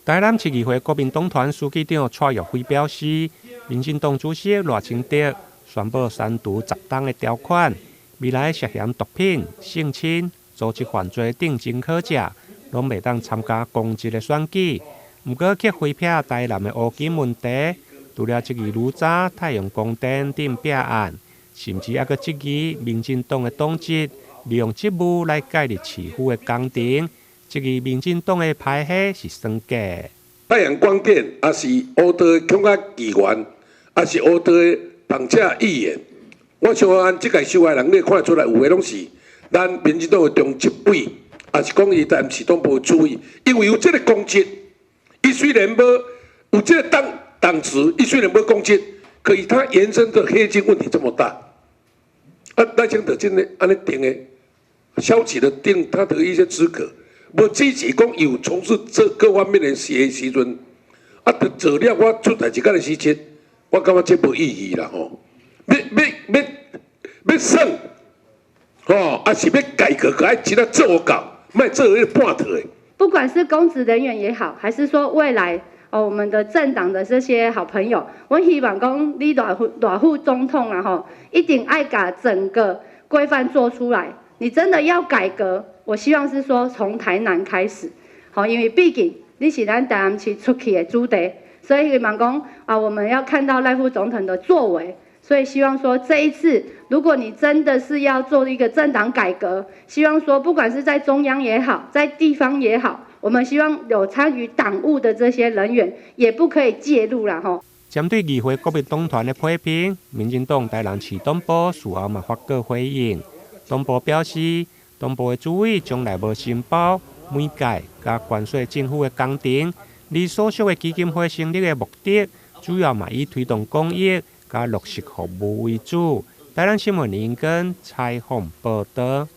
台南市议会国民党团书记长蔡玉辉表示，民进党主席赖清德宣布删除10档的条款，未来涉嫌毒品、性侵、组织犯罪等真可者，拢袂当参加公职的选举。不过，去回避台南的乌金问题，除了质疑卢早太阳光电等弊案，甚至还佫质疑民进党的党职利用职务来介入市府的工程。质疑民进党的排黑是算假。太阳光电，也是乌道的恐吓议员，也是乌道的绑架议员。我相信这届受害人，你看得出来，有的拢是咱民进党的中执委，也是讲伊担市党部主委，因为有这个公职，伊虽然无有这个党职，伊虽然无公职，可以他延伸的黑金问题这么大，赖清德真的安尼定的，消极的定他的一些资格。无积极讲有从事这各方面的事的时阵，做了我出代志间的时间，我感觉这无意义啦吼。要算吼，还是要改革，该其他做搞，莫做迄个半途的。不管是公职人员也好，还是说未来我们的政党的这些好朋友，我希望讲你大副总统啊吼，一定爱把整个规范做出来。你真的要改革，我希望是说从台南开始，好，因为毕竟你是咱台南市出去的主地，所以希望讲我们要看到赖副总统的作为，所以希望说这一次，如果你真的是要做一个政党改革，希望说不管是在中央也好，在地方也好，我们希望有参与党务的这些人员也不可以介入啦吼。针对议会国民党团的批评，民进党台南市党部事后嘛发过回应。党部表示，党部的主委将来无申报每届甲关税政府的工程，而所属的基金会成立的目的，主要嘛以推动公益甲落实服务为主。台南新闻林根采访报道。